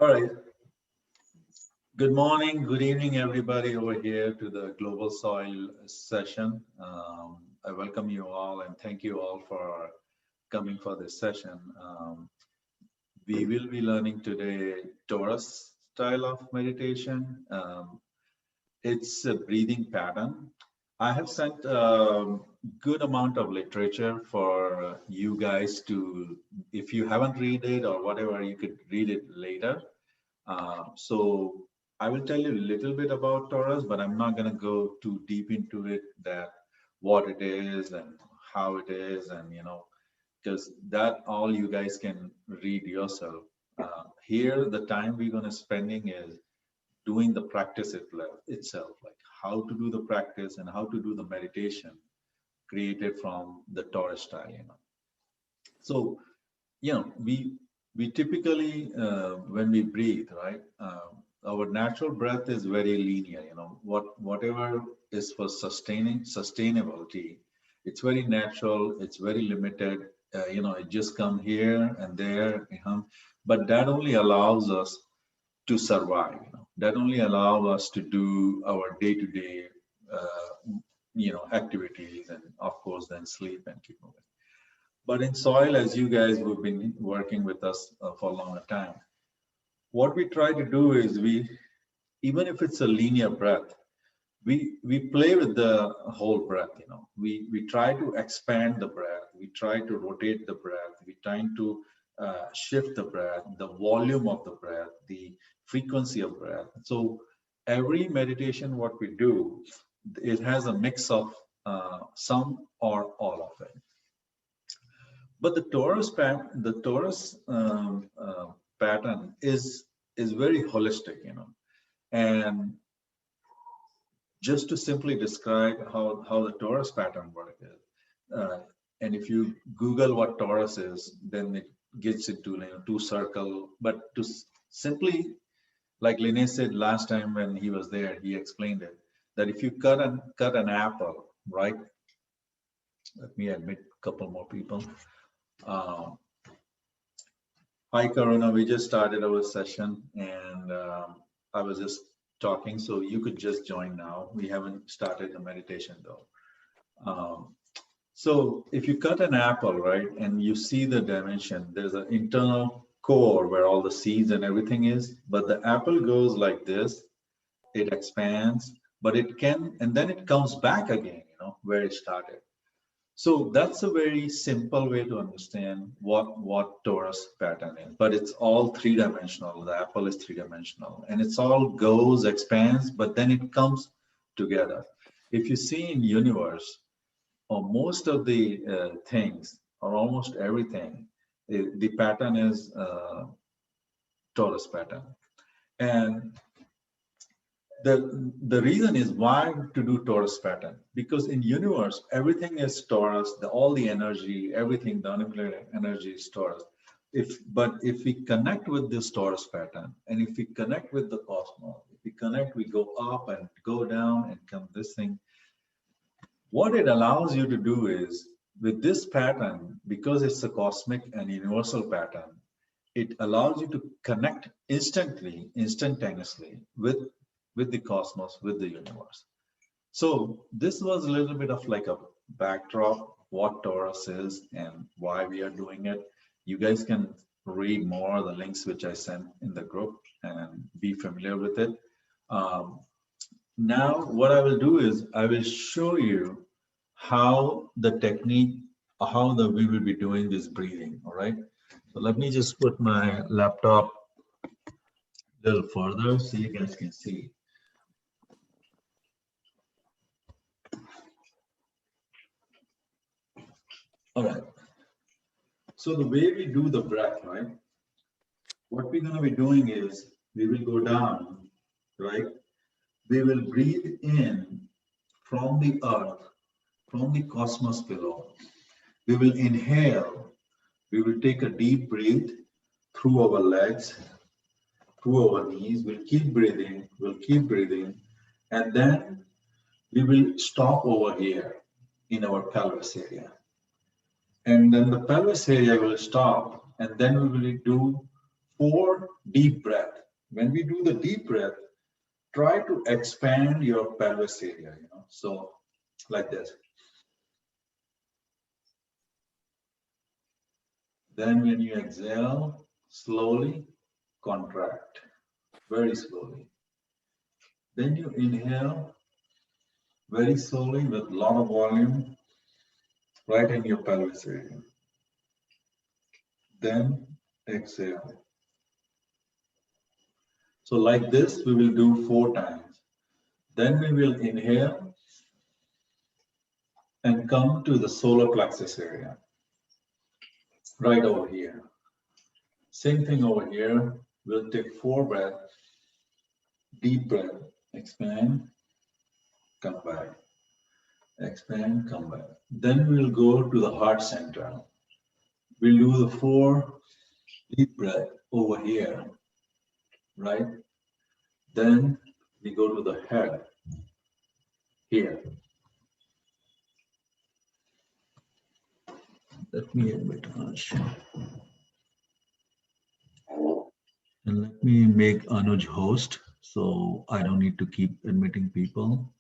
All right. Good morning, good evening, everybody over here to the Global Soil session. I welcome you all and thank you all for coming for this session. We will be learning today Torus style of meditation. It's a breathing pattern. I have sent a good amount of literature for you guys to, if you haven't read it or whatever, you could read it later. So I will tell you a little bit about Torus, but I'm not going to go too deep into it, that what it is and how it is, and because that all you guys can read yourself. Here, the time we're going to spending is doing the practice itself, like how to do the practice and how to do the meditation created from the Torus style. So we typically when we breathe, right, our natural breath is very linear. Whatever is for sustainability, it's very natural, it's very limited. It just come here and there, but that only allows us to survive. That only allows us to do our day-to-day activities, and of course then sleep and keep moving. But in soil, as you guys have been working with us for a longer time, what we try to do is even if it's a linear breath, we play with the whole breath. We try to expand the breath, we try to rotate the breath, we try to shift the breath, the volume of the breath, the frequency of breath. So every meditation, what we do, it has a mix of some or all of it. But the Torus pattern is very holistic, and just to simply describe how the Torus pattern works, and if you Google what Torus is, then it gets into two circle. But to simply, like Linné said last time when he was there, he explained it, that if you cut an apple, right? Let me admit a couple more people. Hi, Karuna. We just started our session, and I was just talking, so you could just join now. We haven't started the meditation though. So if you cut an apple, right, and you see the dimension, there's an internal core where all the seeds and everything is, but the apple goes like this, it expands, but it can, and then it comes back again, where it started. So that's a very simple way to understand what Torus pattern is, but it's all three-dimensional. The apple is three-dimensional, and it's all goes, expands, but then it comes together. If you see in universe, or most of the things, or almost everything, the pattern is Torus pattern. And the reason is why to do Torus pattern, because in universe everything is Torus, all the energy, everything, the unlimited energy is Torus. But if we connect with this Torus pattern, and if we connect with the cosmos, if we connect, we go up and go down and come this thing. What it allows you to do is, with this pattern, because it's a cosmic and universal pattern, it allows you to connect instantaneously with the cosmos, with the universe. So this was a little bit of like a backdrop, what Torus is and why we are doing it. You guys can read more the links which I sent in the group and be familiar with it. Now what I will do is I will show you how the technique, we will be doing this breathing. All right, so let me just put my laptop a little further so you guys can see. All right, so the way we do the breath, right, what we're going to be doing is we will go down, right, we will breathe in from the earth, from the cosmos below. We will inhale, we will take a deep breath through our legs, through our knees. We'll keep breathing, and then we will stop over here in our pelvis area. And then the pelvis area will stop, and then we will do 4 deep breath. When we do the deep breath, try to expand your pelvis area, so like this. Then when you exhale, slowly contract, very slowly. Then you inhale very slowly with a lot of volume right in your pelvis area. Then exhale. So like this, we will do 4 times. Then we will inhale and come to the solar plexus area, right over here. Same thing over here. We'll take 4 breaths, deep breath, expand, come back, expand, come back. Then we'll go to the heart center. We'll do the 4 deep breath over here, right? Then we go to the head here. Let me admit Anuj. And let me make Anuj host, so I don't need to keep admitting people.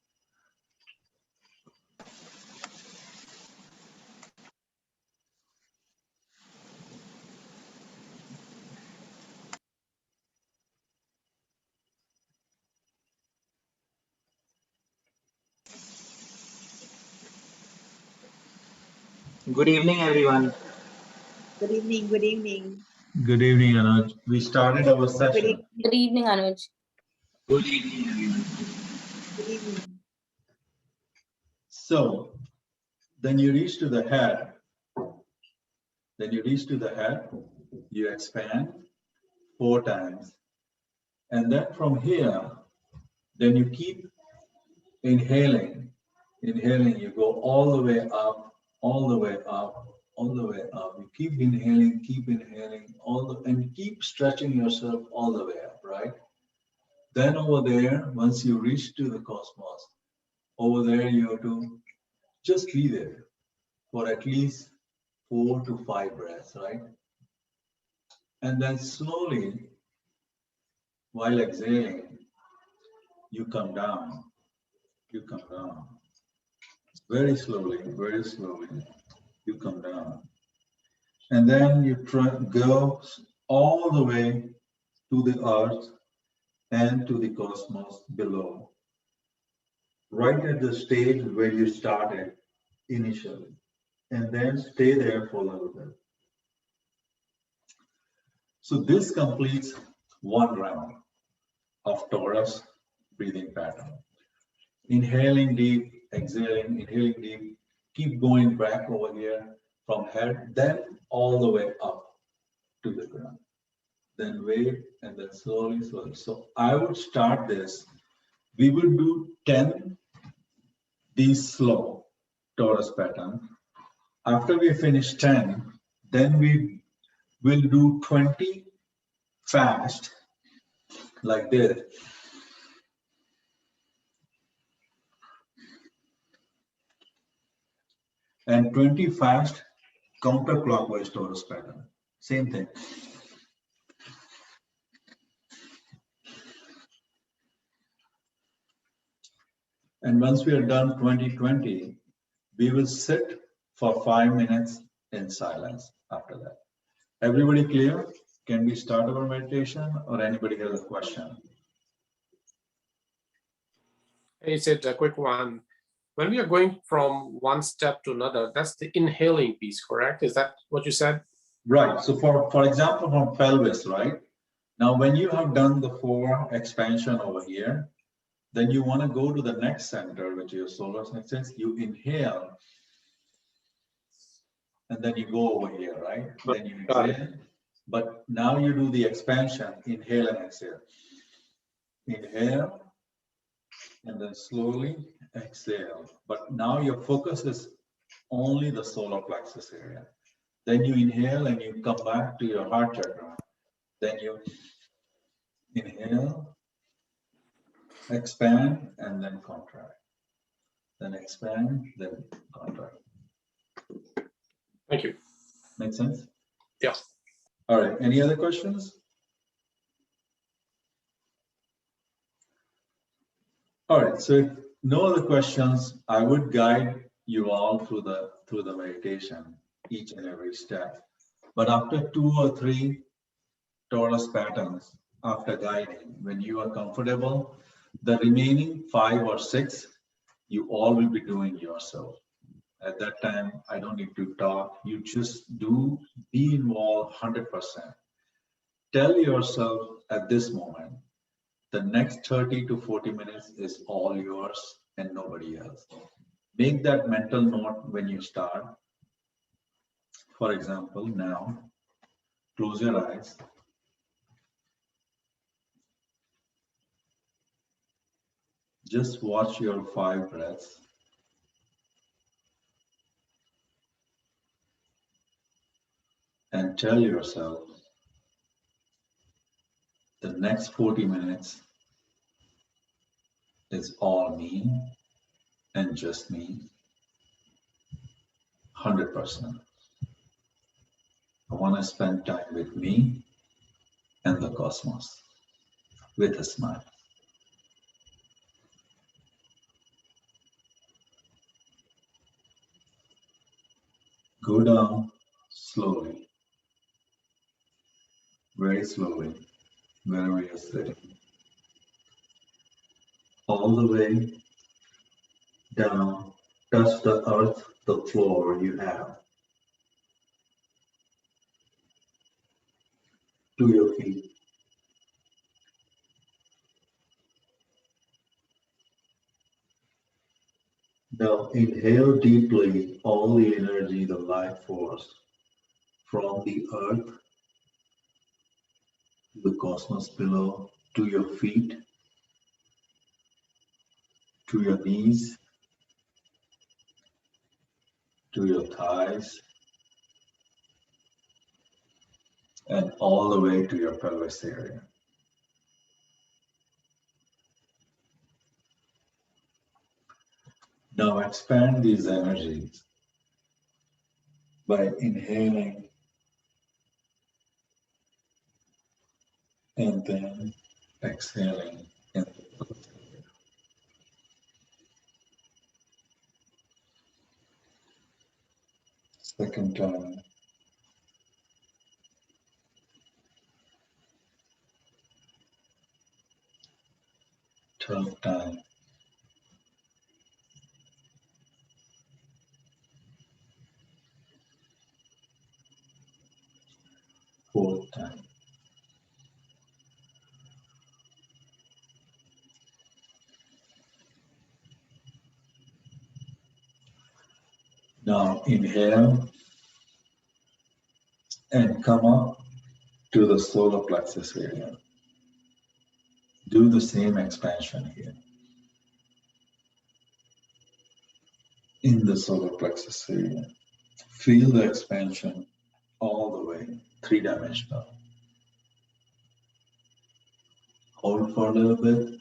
Good evening, everyone. Good evening. Good evening. Good evening, Anuj. We started our session. Good evening, Anuj. Good evening, everyone. Good evening. So then you reach to the head. Then you reach to the head. You expand 4 times. And then from here, then you keep inhaling. Inhaling, you go all the way up, all the way up, all the way up. You keep inhaling, and keep stretching yourself all the way up, right? Then over there, once you reach to the cosmos, over there you have to just be there for at least 4 to 5 breaths, right? And then slowly, while exhaling, you come down. You come down. Very slowly, you come down. And then you go all the way to the earth and to the cosmos below, right at the stage where you started initially, and then stay there for a little bit. So this completes 1 round of Torus breathing pattern. Inhaling deep, exhaling, inhaling deep, keep going back over here from head, then all the way up to the ground. Then wait, and then slowly. So I would start this. We will do 10 these slow Torus pattern. After we finish 10, then we will do 20 fast, like this. And 20 fast counterclockwise Torus pattern. Same thing. And once we are done 20-20, we will sit for 5 minutes in silence after that. Everybody clear? Can we start our meditation, or anybody has a question? It's a quick one. When we are going from one step to another, that's the inhaling piece, correct? Is that what you said? Right. So for example, from pelvis, right? Now, when you have done the 4 expansion over here, then you want to go to the next center, which is solar plexus. You inhale, and then you go over here, right? Then you exhale. But now you do the expansion, inhale and exhale. Inhale, and then slowly exhale. But now your focus is only the solar plexus area. Then you inhale and you come back to your heart chakra. Then you inhale, expand, and then contract. Then expand, then contract. Thank you. Make sense? Yeah. All right. Any other questions? All right, so if no other questions, I would guide you all through the meditation, each and every step. But after 2 or 3 Torus patterns, after guiding, when you are comfortable, the remaining 5 or 6, you all will be doing yourself. At that time, I don't need to talk. You just be involved 100%. Tell yourself at this moment, the next 30 to 40 minutes is all yours and nobody else. Make that mental note when you start. For example, now, close your eyes. Just watch your 5 breaths. And tell yourself, the next 40 minutes is all me and just me, 100%. I want to spend time with me and the cosmos with a smile. Go down slowly, very slowly, wherever you're sitting. All the way down, touch the earth, the floor you have, to your feet. Now inhale deeply all the energy, the life force from the earth to the cosmos below, to your feet, to your knees, to your thighs, and all the way to your pelvis area. Now expand these energies by inhaling and then exhaling in the pelvis area. Second time. Third time. Fourth time. Now inhale and come up to the solar plexus area. Do the same expansion here. In the solar plexus area. Feel the expansion all the way, 3-dimensional. Hold for a little bit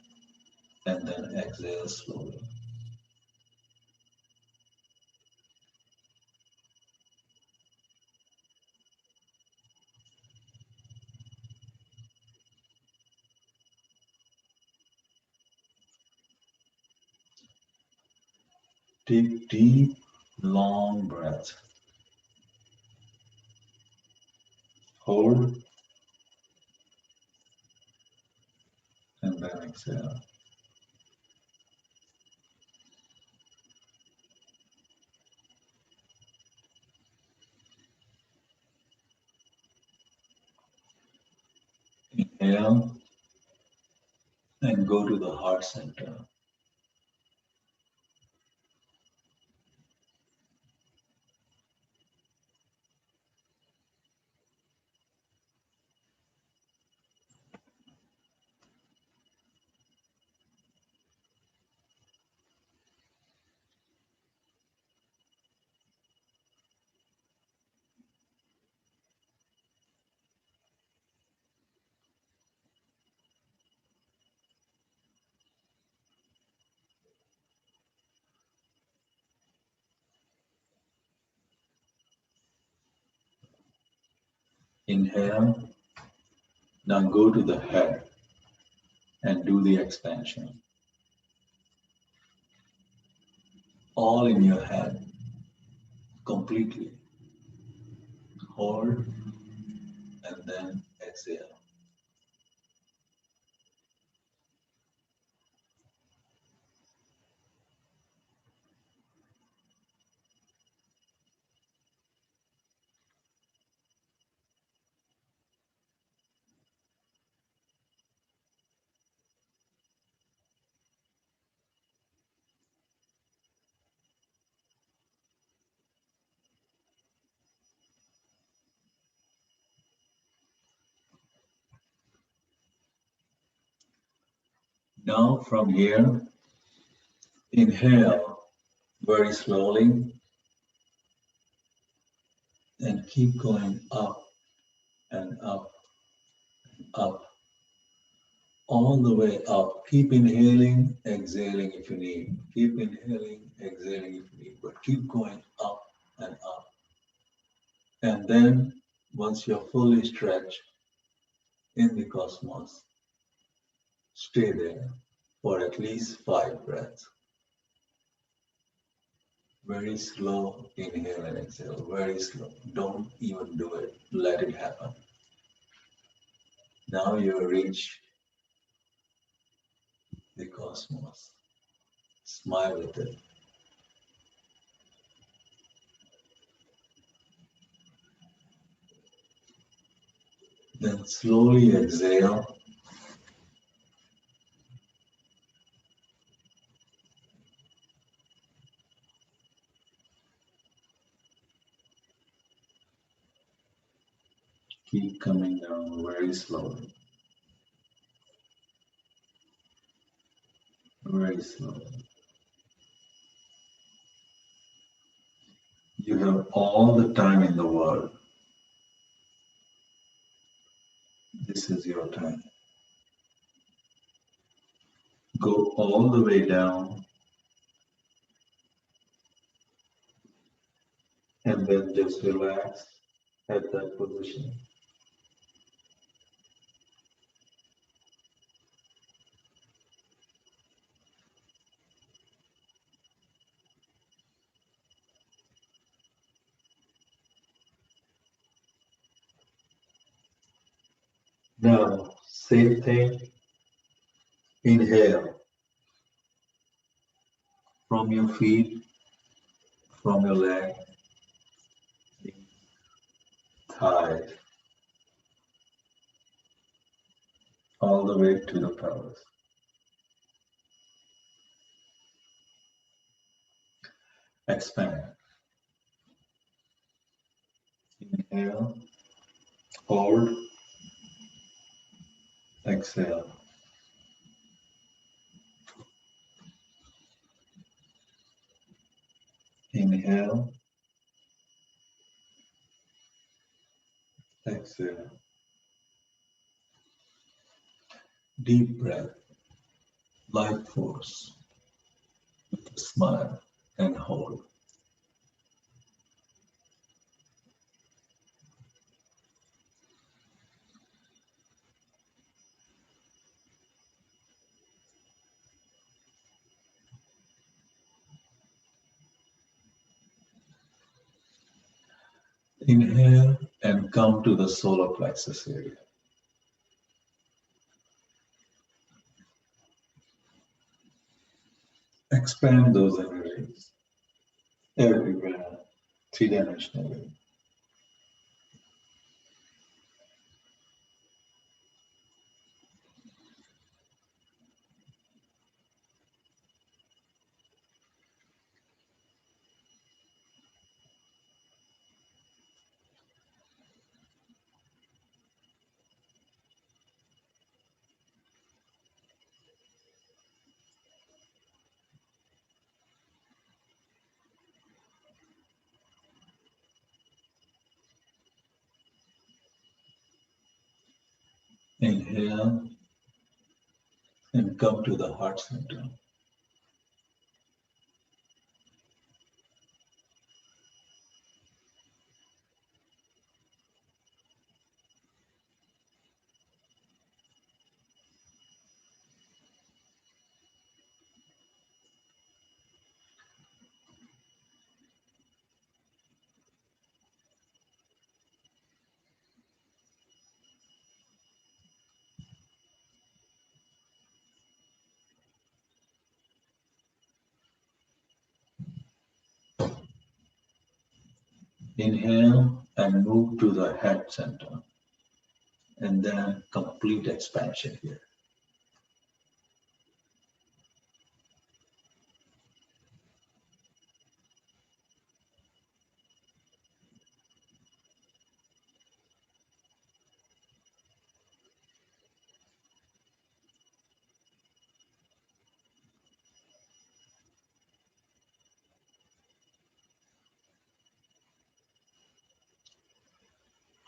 and then exhale slowly. Take deep, long breaths. Hold and then exhale. Inhale and go to the heart center. Inhale. Now go to the head and do the expansion. all in your head, completely. Hold and then exhale. Now from here, inhale very slowly and keep going up and up, up, all the way up. Keep inhaling, exhaling if you need. Keep inhaling, exhaling if you need, but keep going up and up. And then once you're fully stretched in the cosmos, stay there for at least 5 breaths. Very slow inhale and exhale, very slow. Don't even do it, let it happen. Now you reach the cosmos. Smile with it. Then slowly exhale. Keep coming down very slowly. Very slowly. You have all the time in the world. This is your time. Go all the way down and then just relax at that position. Now, same thing. Inhale from your feet, from your leg, thighs, all the way to the pelvis. Expand. Inhale, hold, exhale. Inhale, exhale. Deep breath, life force, with a smile and hold. Inhale and come to the solar plexus area. Expand those energies everywhere, three-dimensionally. Inhale and come to the heart center. Inhale and move to the head center, and then complete expansion here.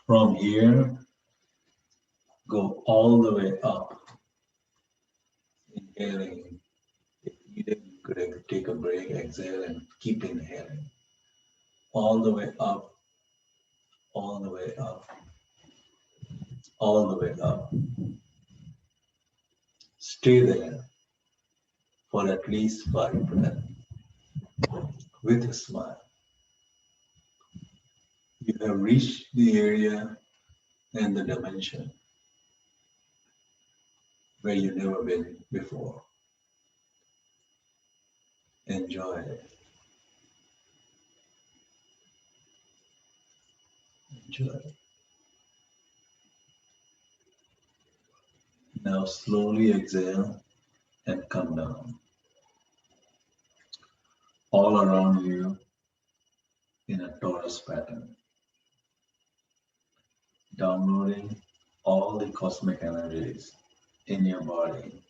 From here, go all the way up, inhaling. If needed, you could take a break, exhale, and keep inhaling. All the way up, all the way up, all the way up. Stay there for at least 5 breaths with a smile. You have reached the area and the dimension where you've never been before. Enjoy it. Enjoy it. Now slowly exhale and come down. All around you in a torus pattern, downloading all the cosmic energies in your body,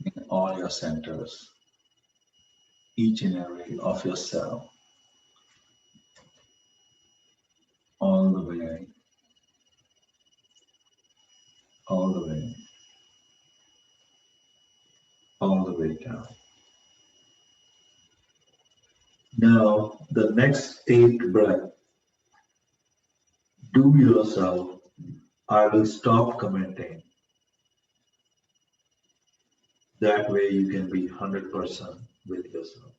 in all your centers, each and every of your cell, all the way, all the way, all the way down. Now, the next 8 breath, do yourself, I will stop commenting. That way you can be 100% with yourself.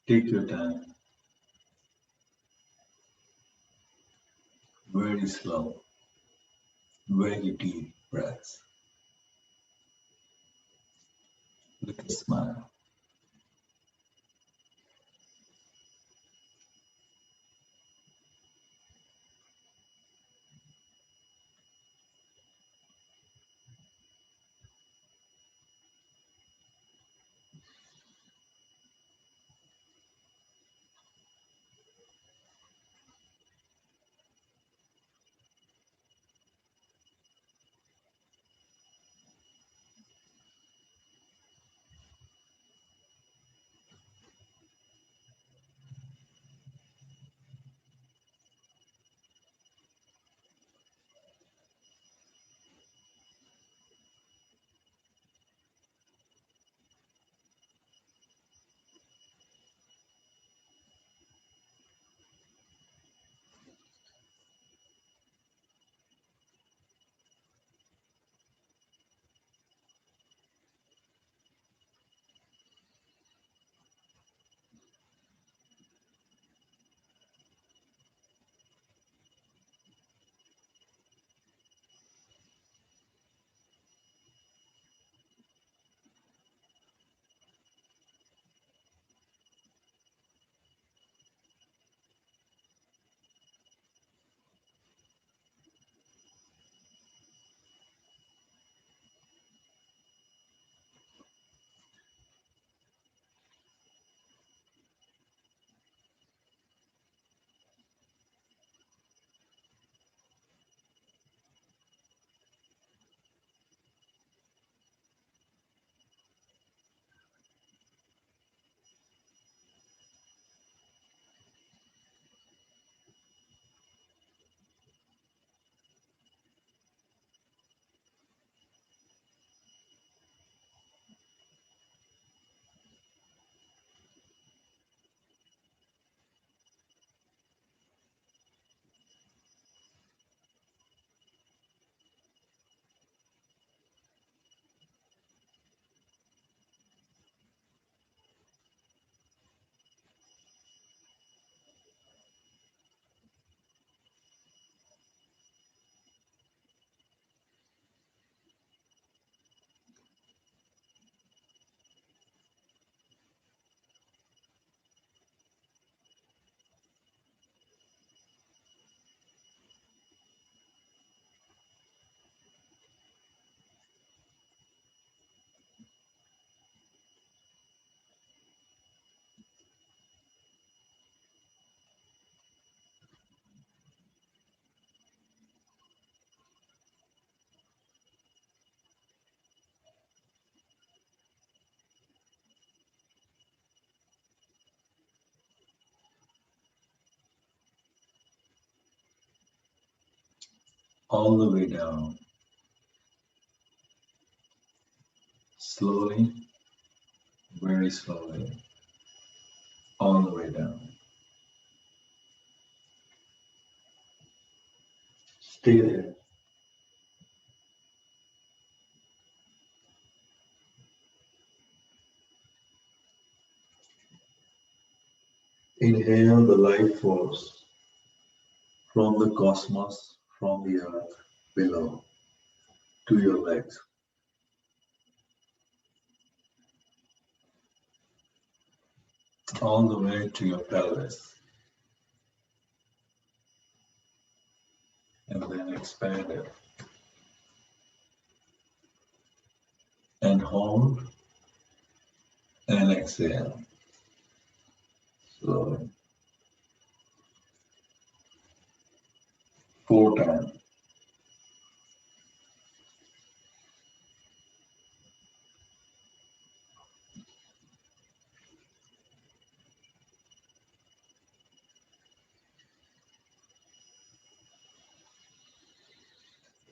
Take your time. very slow, very deep breaths. Look at smile. All the way down, slowly, very slowly, all the way down. Stay there. Inhale the life force from the cosmos, from the earth below to your legs. All the way to your pelvis. And then expand it. And hold and exhale. Slowly. 4 times.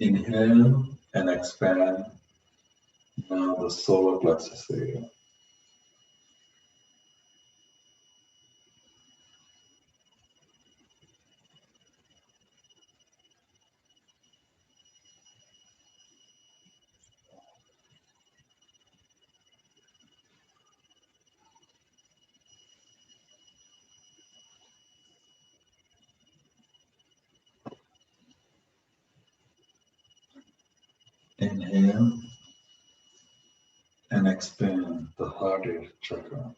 Inhale and expand. Now the solar plexus area. Inhale and expand the heart chakra.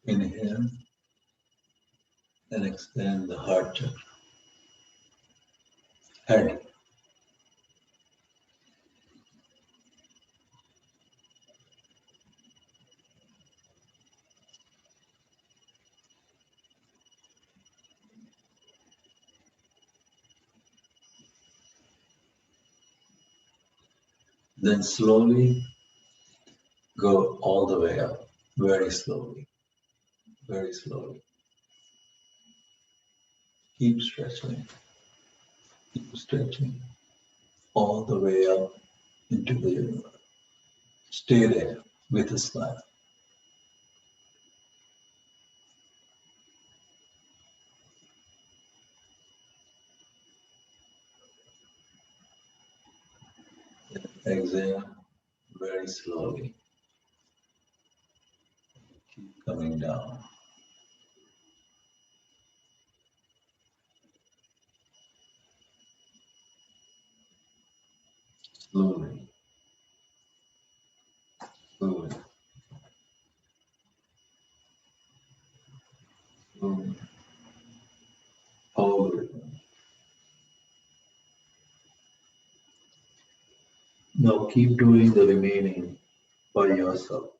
Inhale and extend the heart chakra. Head. Then slowly go all the way up, very slowly, very slowly. Keep stretching all the way up into the universe. Stay there with a smile. Exhale very slowly. Keep coming down. Slowly, slowly, slowly. All the way down. Now keep doing the remaining by yourself.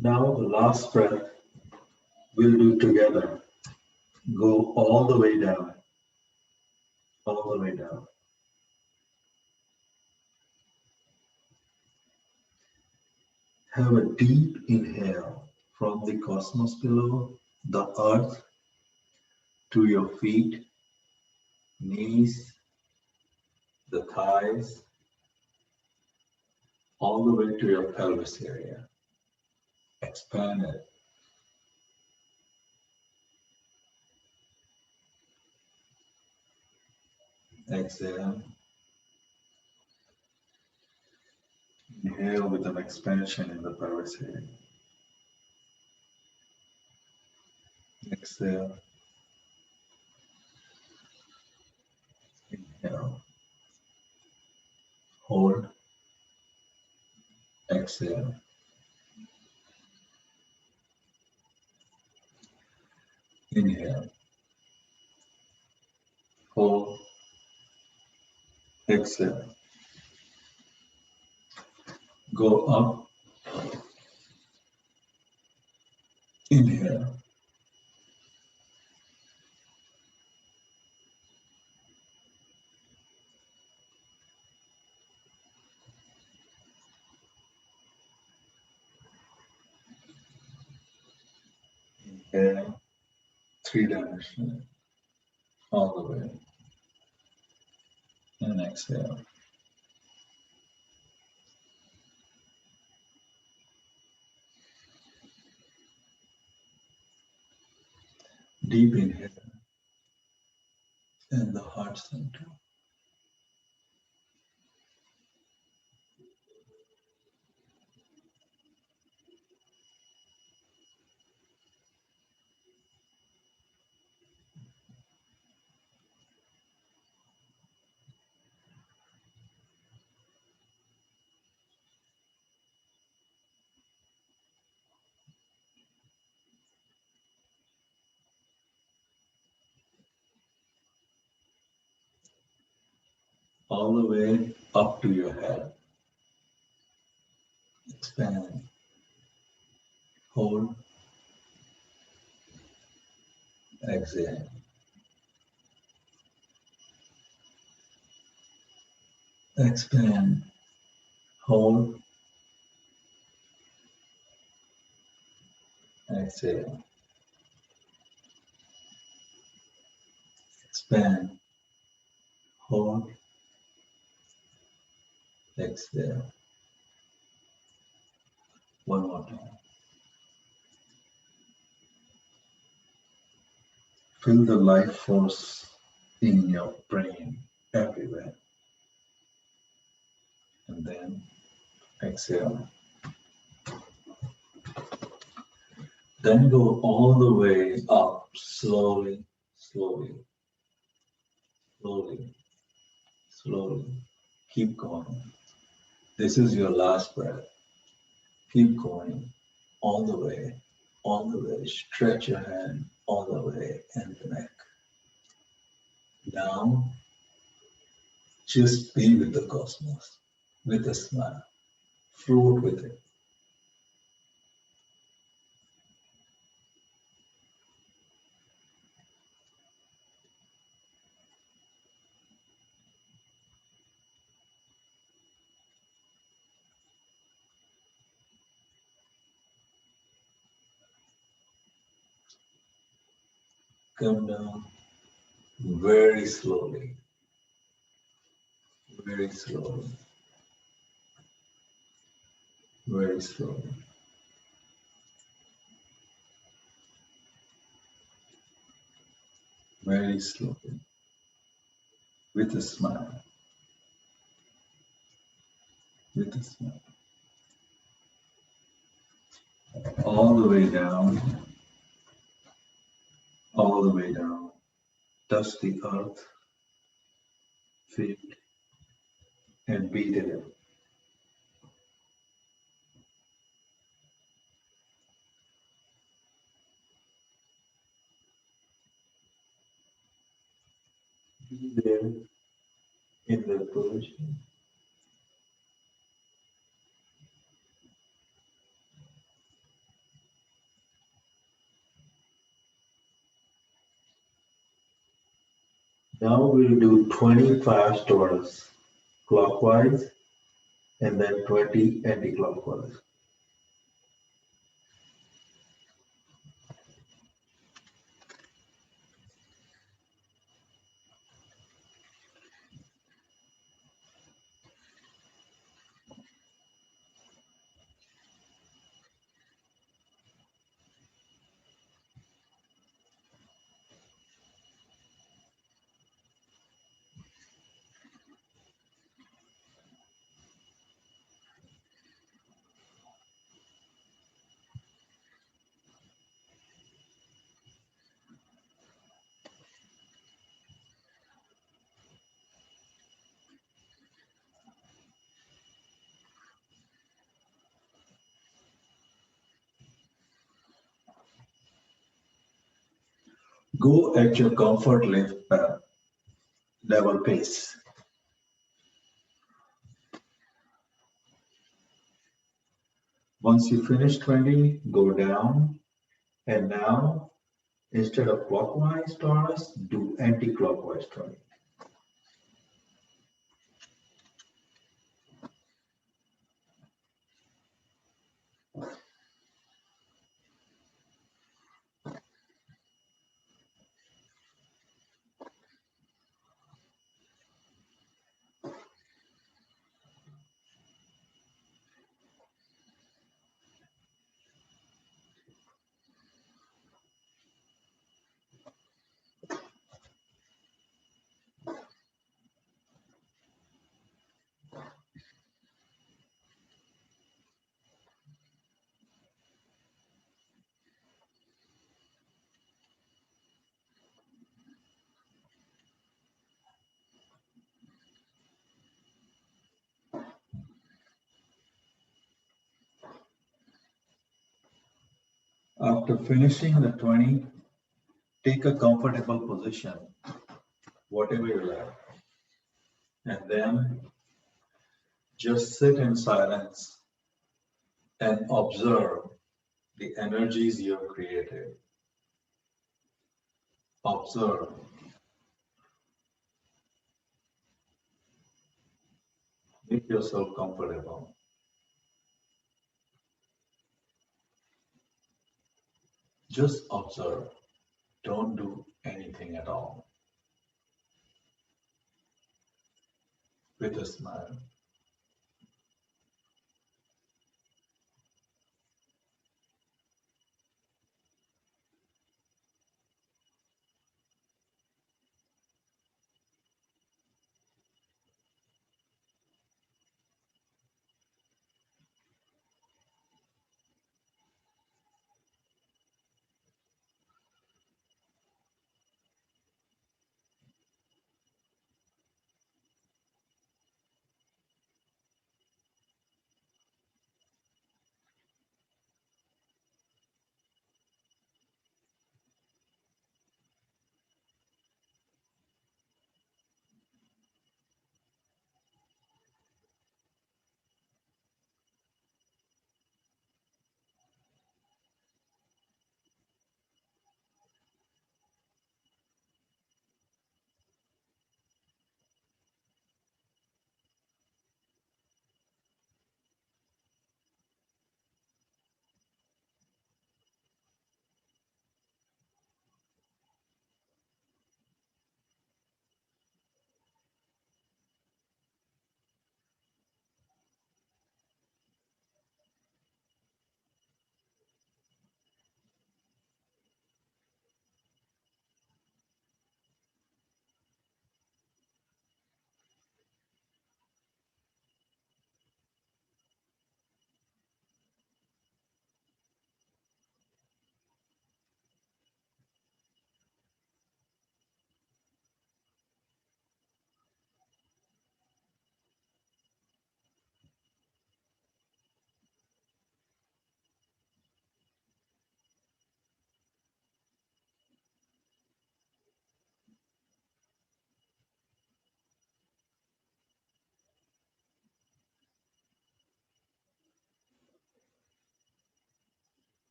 Now the last breath we'll do together. Go all the way down, all the way down. Have a deep inhale from the cosmos below, the earth, to your feet, knees, the thighs, all the way to your pelvis area. Expand it. Exhale. Inhale with an expansion in the pelvis area. Exhale. Inhale. Hold. Exhale. Inhale. Hold. Exhale. Go up. Inhale. Inhale. Three-dimensional. All the way. And exhale. Deep inhale. And the heart center. All the way up to your head. Expand. Hold. Exhale. Expand. Hold. Exhale. Expand. Hold. Exhale. One more time. Feel the life force in your brain everywhere. And then exhale. Then go all the way up, slowly, slowly, slowly, slowly. Keep going. This is your last breath. Keep going all the way, all the way. Stretch your hand all the way and the neck. Now, just be with the cosmos, with a smile. Float with it. Come down very slowly, very slowly, very slowly. Very slowly, with a smile, with a smile. All the way down, all the way down. Touch the earth, feet, and be there. Be there in the position. Now we'll do 20 fast Torus clockwise and then 20 anti-clockwise. Go at your comfort level pace. Once you finish 20, go down. And now, instead of clockwise Torus, do anti-clockwise 20. After finishing the 20, take a comfortable position, whatever you like, and then just sit in silence and observe the energies you have created. Observe. Make yourself comfortable. Just observe. Don't do anything at all. With a smile.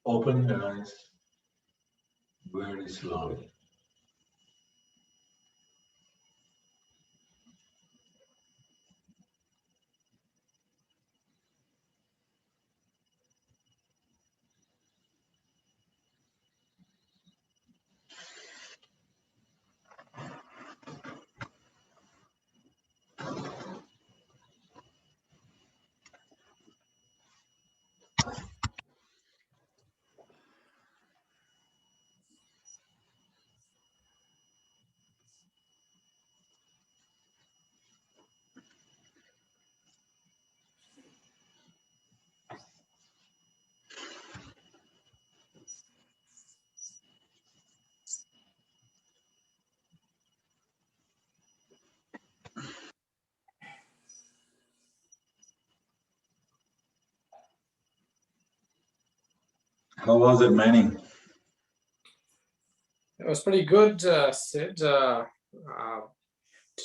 Open your eyes very slowly. How was it, Manny? It was pretty good, Sid. Just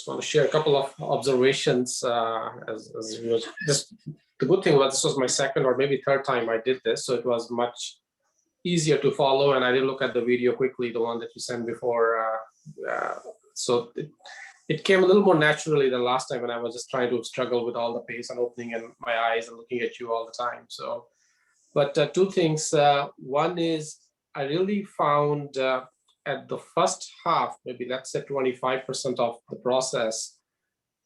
want to share a couple of observations. As we was just the good thing was this was my second or maybe third time I did this, so it was much easier to follow. And I did look at the video quickly, the one that you sent before. So it came a little more naturally than last time when I was just trying to struggle with all the pace and opening in my eyes and looking at you all the time. So, but two things. One is I really found at the first half, maybe let's say 25% of the process,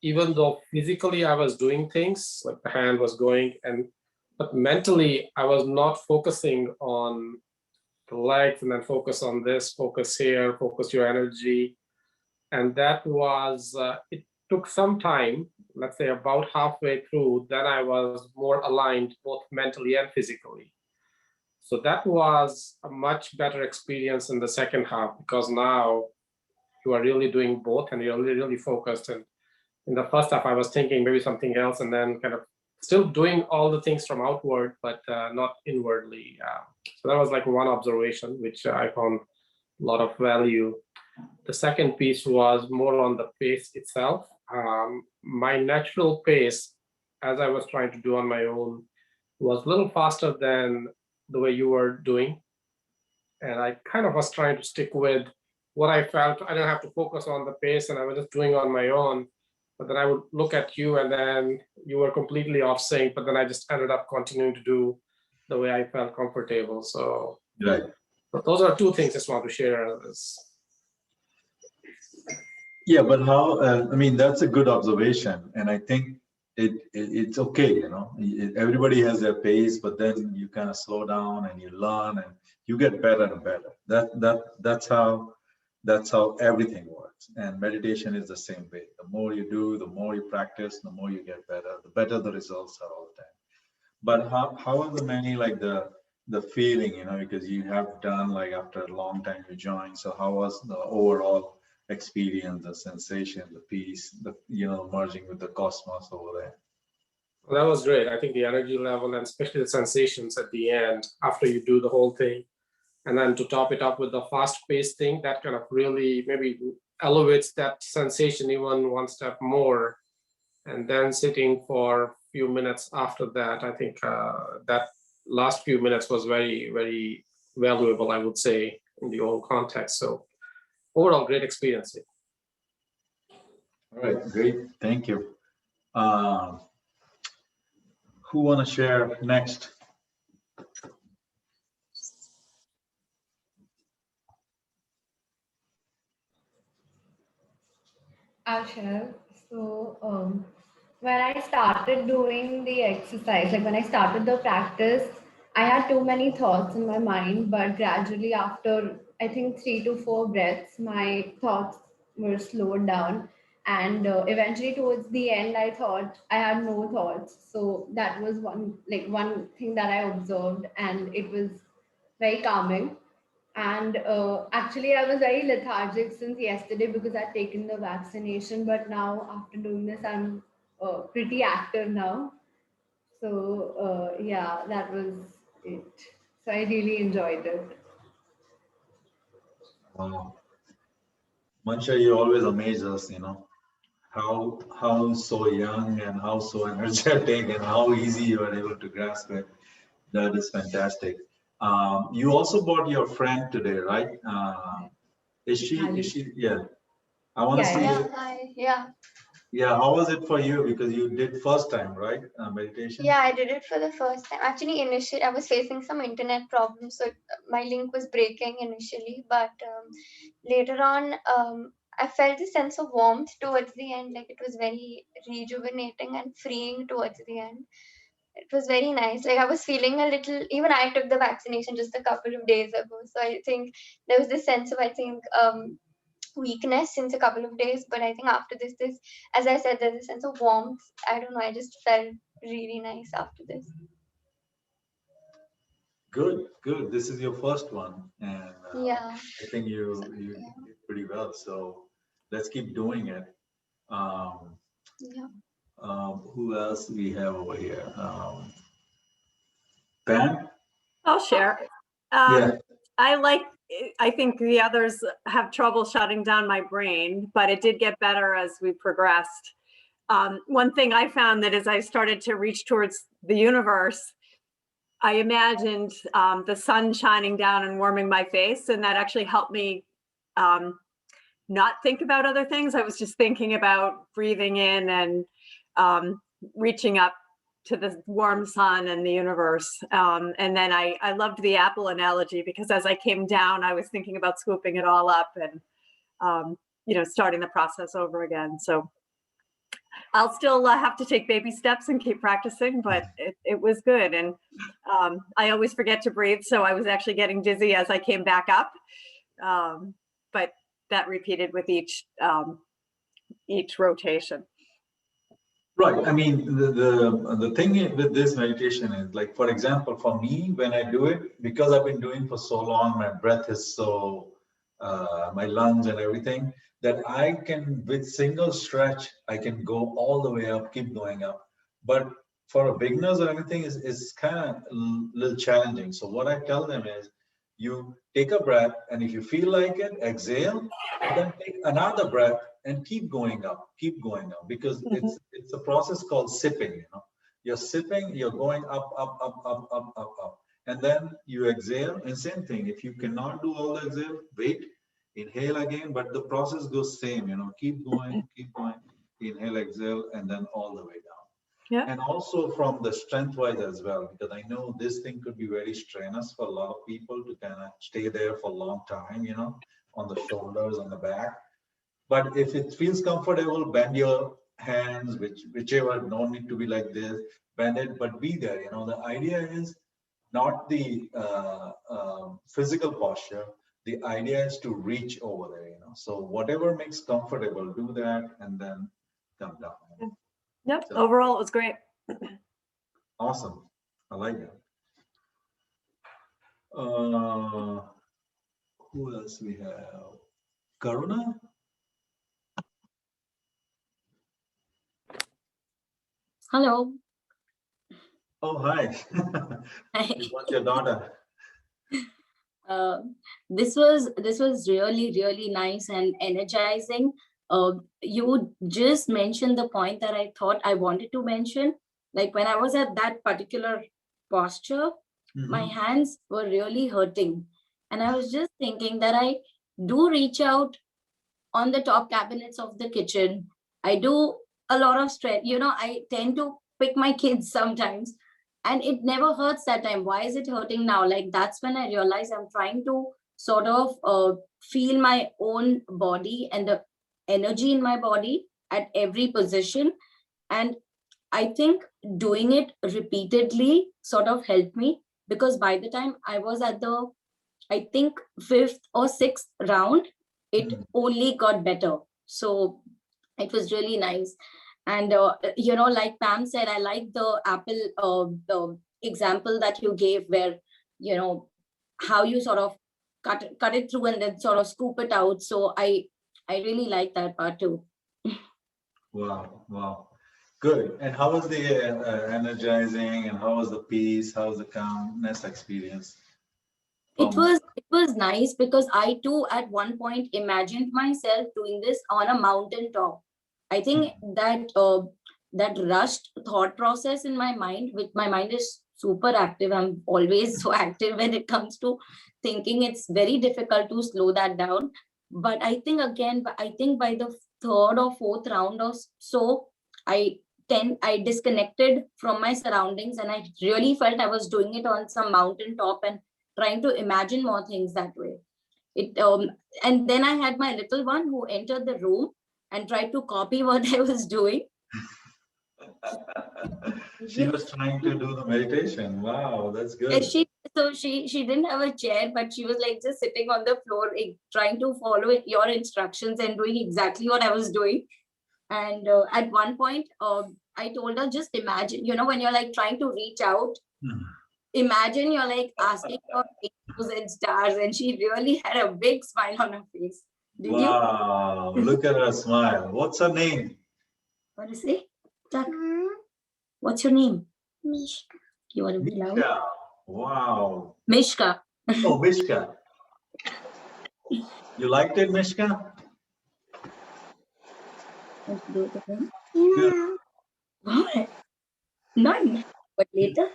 even though physically I was doing things, like the hand was going, but mentally I was not focusing on the legs and then focus on this, focus here, focus your energy. And that was, it took some time, let's say about halfway through, then I was more aligned both mentally and physically. So that was a much better experience in the second half, because now you are really doing both and you're really focused. And in the first half, I was thinking maybe something else and then kind of still doing all the things from outward, but not inwardly. So that was like one observation, which I found a lot of value. The second piece was more on the pace itself. My natural pace, as I was trying to do on my own, was a little faster than the way you were doing. And I kind of was trying to stick with what I felt. I didn't have to focus on the pace and I was just doing on my own. But then I would look at you and then you were completely off sync, but then I just ended up continuing to do the way I felt comfortable. So Right. those are two things I just want to share. Yeah, but how, I mean, that's a good observation. And I think it's okay, you know, everybody has their pace, but then you kind of slow down and you learn and you get better and better. That's how everything works. And meditation is the same way. The more you do, the more you practice, the more you get better the results are all the time. But how are the many, like the feeling, you know, because you have done, like, after a long time you joined. So how was the overall experience, the sensation, the peace, the, you know, merging with the cosmos over there? Well, that was great. I think the energy level and especially the sensations at the end after you do the whole thing. And then to top it up with the fast-paced thing, that kind of really maybe elevates that sensation even one step more. And then sitting for a few minutes after that, I think that last few minutes was very, very valuable, I would say, in the whole context. So overall, great experience. All right, great, thank you. Who want to share next? I'll share. So, when I started doing the exercise, like when I started the practice, I had too many thoughts in my mind, but gradually, after I think 3 to 4 breaths, my thoughts were slowed down. And eventually, towards the end, I thought I had no thoughts. So, that was one thing that I observed, and it was very calming. And actually, I was very lethargic since yesterday because I'd taken the vaccination. But now, after doing this, I'm pretty active now. So, yeah, that was it. So, I really enjoyed it. Mansha, you always amaze us, you know, how so young and how so energetic and how easy you are able to grasp it. That is fantastic. You also brought your friend today, right? Is she, yeah. I want to Yeah, see, yeah. Yeah, hi. Yeah. yeah, how was it for you? Because you did first time, right? Meditation? Yeah, I did it for the first time. Actually, initially, I was facing some internet problems, so my link was breaking initially. But later on, I felt a sense of warmth towards the end. Like it was very rejuvenating and freeing towards the end. It was very nice. Like I was feeling a little. Even I took the vaccination just a couple of days ago, so I think there was this sense of weakness since a couple of days, but I think after this, as I said, there's a sense of warmth. I don't know, I just felt really nice after this. Good, good. This is your first one, and Yeah. I think you Yeah. did pretty well. So let's keep doing it. Um, Yeah. who else we have over here? Pam? I'll share. Yeah. I think the others have trouble shutting down my brain, but it did get better as we progressed. One thing I found that as I started to reach towards the universe, I imagined the sun shining down and warming my face, and that actually helped me not think about other things. I was just thinking about breathing in and reaching up to the warm sun and the universe. And then I loved the apple analogy, because as I came down, I was thinking about scooping it all up and, starting the process over again. So I'll still have to take baby steps and keep practicing, but it was good. And I always forget to breathe. So I was actually getting dizzy as I came back up. But that repeated with each rotation. Right. I mean, the thing with this meditation is, like, for example, for me, when I do it, because I've been doing for so long, my breath is so, my lungs and everything, that I can, with single stretch, I can go all the way up, keep going up. But for a beginners or anything, is kind of a little challenging. So what I tell them is, you take a breath, and if you feel like it, exhale, then take another breath and keep going up, because it's a process called sipping. You're sipping, you're going up, up, and then you exhale. And same thing, if you cannot do all the exhale, wait, inhale again, but the process goes same. Keep going, inhale, exhale, and then all the way down. Yeah. And also from the strength wise as well, because I know this thing could be very strenuous for a lot of people to kind of stay there for a long time, on the shoulders, on the back. But if it feels comfortable, bend your hands, whichever, no need to be like this, bend it, but be there. The idea is not the physical posture. The idea is to reach over there. So whatever makes comfortable, do that, and then come down. Yep. So, overall, it was great. awesome. I like that. Who else we have? Karuna? Hello. Oh, hi. What's your daughter? Uh, this was really nice and energizing. You just mentioned the point that I thought I wanted to mention. Like when I was at that particular posture, my hands were really hurting, and I was just thinking that I do reach out on the top cabinets of the kitchen. I do a lot of stress. I tend to pick my kids sometimes, and it never hurts that time. Why is it hurting now? Like that's when I realize I'm trying to sort of feel my own body and the energy in my body at every position. And I think doing it repeatedly sort of helped me, because by the time I was at the, I think, 5th or 6th round, it only got better. So it was really nice. And, like Pam said, I like the apple the example that you gave where, how you sort of cut it through and then sort of scoop it out. So I really like that part too. Wow. Good. And how was the energizing, and how was the peace? How was the calmness experience? It was nice, because I too at one point imagined myself doing this on a mountain top. I think that that rushed thought process in my mind, which my mind is super active. I'm always so active when it comes to thinking. It's very difficult to slow that down. But I think by the third or fourth round or so, I disconnected from my surroundings, and I really felt I was doing it on some mountain top and trying to imagine more things that way. And then I had my little one who entered the room and tried to copy what I was doing. She was trying to do the meditation. Wow, that's good. And she didn't have a chair, but she was like just sitting on the floor, like, trying to follow your instructions and doing exactly what I was doing. And at one point, I told her, just imagine, when you're like trying to reach out, imagine you're like asking for rainbows and stars, and she really had a big smile on her face. Did you? Wow, look at her smile. What's her name? What is it? What's your name? Mishka. You want to be loud? Mishka. Wow. Mishka. Oh, Mishka. You liked it, Mishka? Let's do it again. Good. What? None. But later?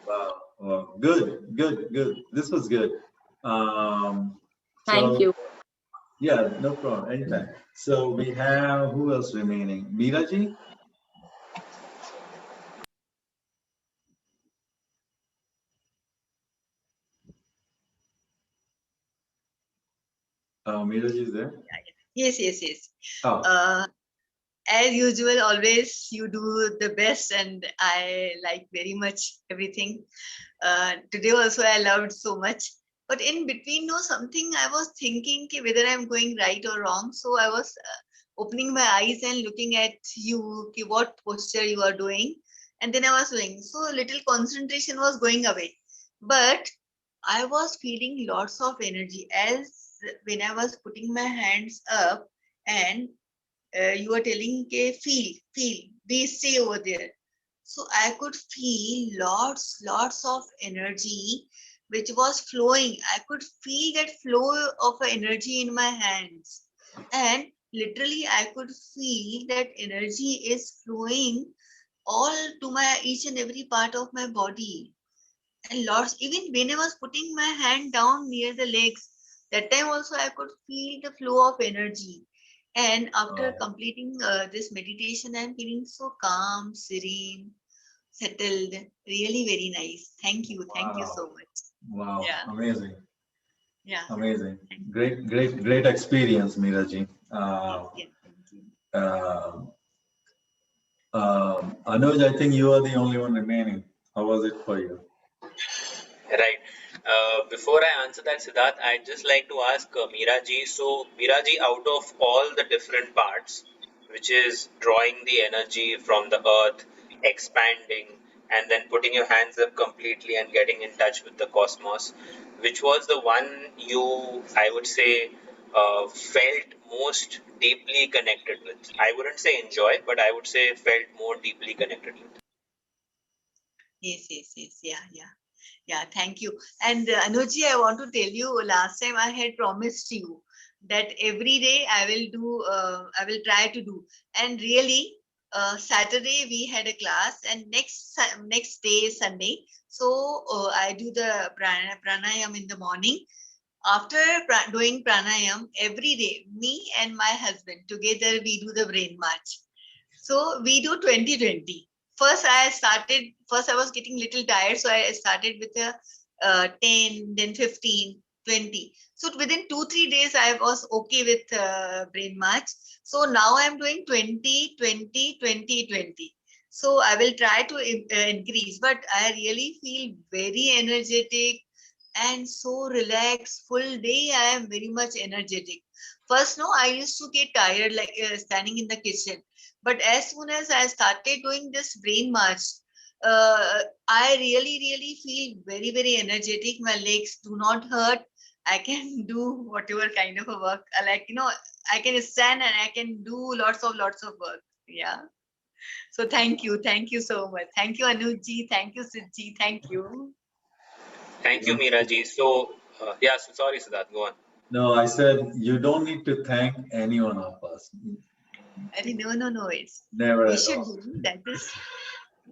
Wow. Wow. Good, good, good. This was good. Thank you. Yeah, no problem. Anytime. So we have, who else remaining? Meeraji? Meeraji is there? Yes, yes, yes. Oh. As usual, always you do the best, and I like very much everything. Today also I loved so much. But in between, something I was thinking whether I'm going right or wrong. So I was opening my eyes and looking at you, what posture you are doing. And then I was doing. So little concentration was going away. But I was feeling lots of energy as when I was putting my hands up, and you were telling, feel, they stay over there. So I could feel lots of energy which was flowing. I could feel that flow of energy in my hands. And literally I could feel that energy is flowing all to my each and every part of my body. And lots, even when I was putting my hand down near the legs, that time also I could feel the flow of energy. And after completing this meditation, I'm feeling so calm, serene, settled, really very nice. Thank you so much. Wow, Yeah. amazing. Yeah. Amazing. Great experience, Meeraji. Yes, thank you. Anuj, I think you are the only one remaining. How was it for you? Right. Before I answer that, Siddharth, I'd just like to ask Meeraji. So, Meeraji, out of all the different parts, which is drawing the energy from the earth, expanding, and then putting your hands up completely and getting in touch with the cosmos, which was the one you, I would say, felt most deeply connected with? I wouldn't say enjoy, but I would say felt more deeply connected with. Yes. Yeah, thank you. And Anuji, I want to tell you, last time I had promised you that every day I will try to do. And really, Saturday we had a class, and next day is Sunday. So I do the pranayam in the morning. After doing pranayam every day, me and my husband together, we do the brain march. So we do 20-20. First I was getting little tired, so I started with a 10, then 15, 20. So within 2-3 days I was okay with brain march. So now I'm doing 20, 20, 20, 20. So I will try to increase, but I really feel very energetic and so relaxed. Full day I am very much energetic. First, no, I used to get tired like standing in the kitchen. But as soon as I started doing this brain march, I really feel very, very energetic. My legs do not hurt. I can do whatever kind of a work. I can stand and I can do lots of work. Yeah. So thank you so much. Thank you, Anuji. Thank you, Sidji. Thank you. Thank you, Meeraji. So, sorry, Siddharth, go on. No, I said you don't need to thank any one of us. No. It's Never we at should all. do that. Is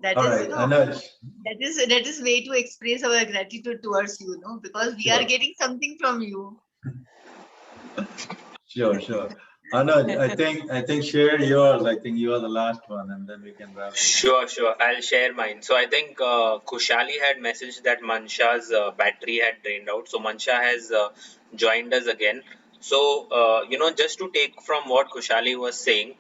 That All is, right, Anuj. that is way to express our gratitude towards you, no? Because we are Sure, getting something from you. sure. Anuj, I think share yours. I think you are the last one, and then we can wrap it. Sure. I'll share mine. So I think Khushali had messaged that Mansha's battery had drained out. So Mansha has joined us again. So, just to take from what Khushali was saying,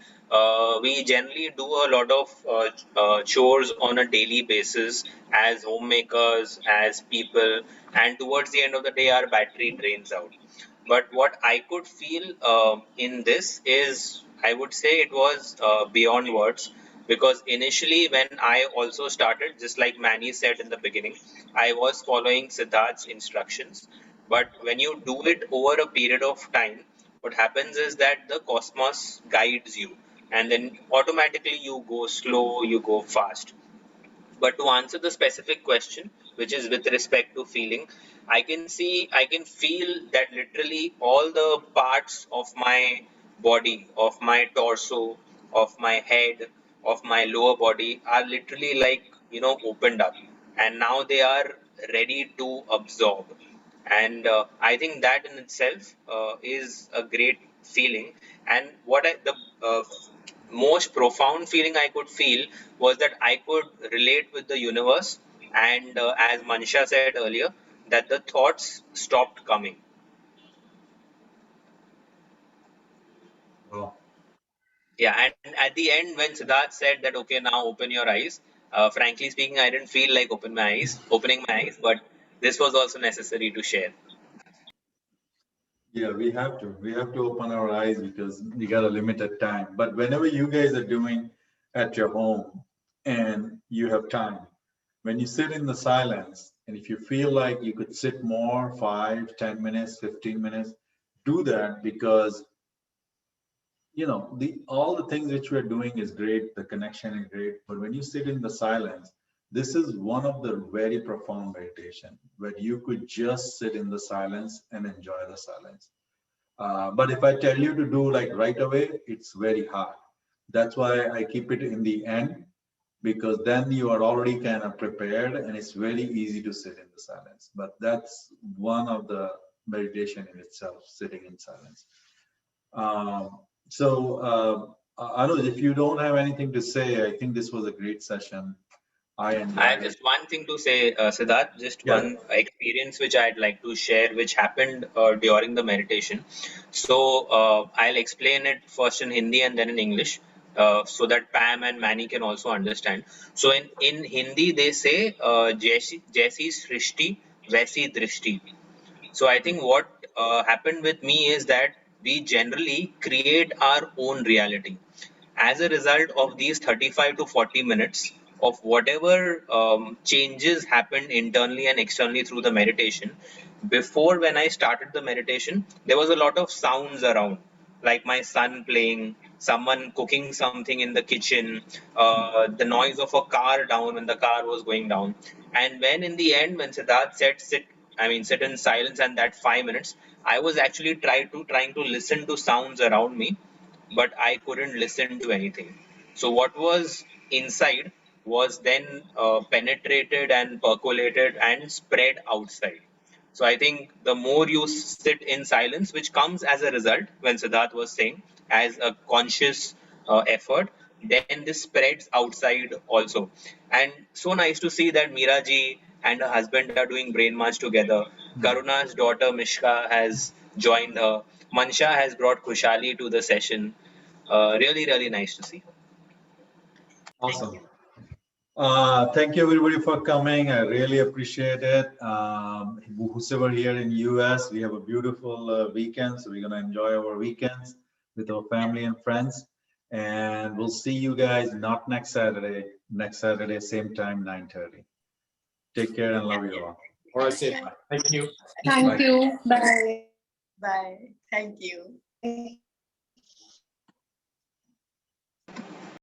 we generally do a lot of chores on a daily basis as homemakers, as people, and towards the end of the day, our battery drains out. But what I could feel in this is, I would say it was beyond words, because initially when I also started, just like Manny said in the beginning, I was following Siddharth's instructions. But when you do it over a period of time, what happens is that the cosmos guides you, and then automatically you go slow, you go fast. But to answer the specific question, which is with respect to feeling, I can feel that literally all the parts of my body, of my torso, of my head, of my lower body are literally like, opened up. And now they are ready to absorb. And I think that in itself is a great feeling. And the most profound feeling I could feel was that I could relate with the universe, and as Mansha said earlier, that the thoughts stopped coming. Well, Yeah, and at the end, when Siddharth said that, okay, now open your eyes, frankly speaking, I didn't feel like opening my eyes, but this was also necessary to share. yeah, we have to. We have to open our eyes because we got a limited time. But whenever you guys are doing at your home and you have time, when you sit in the silence, and if you feel like you could sit more, 5, 10 minutes, 15 minutes, do that because the all the things which we're doing is great, the connection is great, but when you sit in the silence, this is one of the very profound meditation where you could just sit in the silence and enjoy the silence. But if I tell you to do like right away, it's very hard. That's why I keep it in the end, because then you are already kind of prepared and it's very easy to sit in the silence. But that's one of the meditation in itself, sitting in silence. Um, Anuj, if you don't have anything to say, I think this was a great session. I I enjoyed have it. just one thing to say, Siddharth, just Yeah. one experience which I'd like to share, which happened during the meditation. So I'll explain it first in Hindi and then in English, so that Pam and Manny can also understand. So in Hindi, they say, Jaisi Srishti, Vaisi Drishti. So I think what happened with me is that we generally create our own reality. As a result of these 35 to 40 minutes of whatever changes happened internally and externally through the meditation, before when I started the meditation, there was a lot of sounds around, like my son playing, someone cooking something in the kitchen, the noise of a car down when the car was going down. And when in the end, when Siddharth said sit in silence, and that 5 minutes, I was actually trying to listen to sounds around me, but I couldn't listen to anything. So what was inside was then penetrated and percolated and spread outside. So I think the more you sit in silence, which comes as a result, when Siddharth was saying, as a conscious effort, then this spreads outside also. And so nice to see that Meera ji and her husband are doing Brain March together. Karuna's daughter Mishka has joined her. Mansha has brought Khushali to the session. Really nice to see. Thank Awesome. you. Thank you everybody for coming. I really appreciate it. Who's ever here in US, we have a beautiful weekend, so we're gonna enjoy our weekends with our family and friends. And we'll see you guys not next Saturday. Next Saturday, same time, 9:30. Take care and love you all. All right, say bye. Thank you. Thank Bye. you. Bye. Bye. Thank you.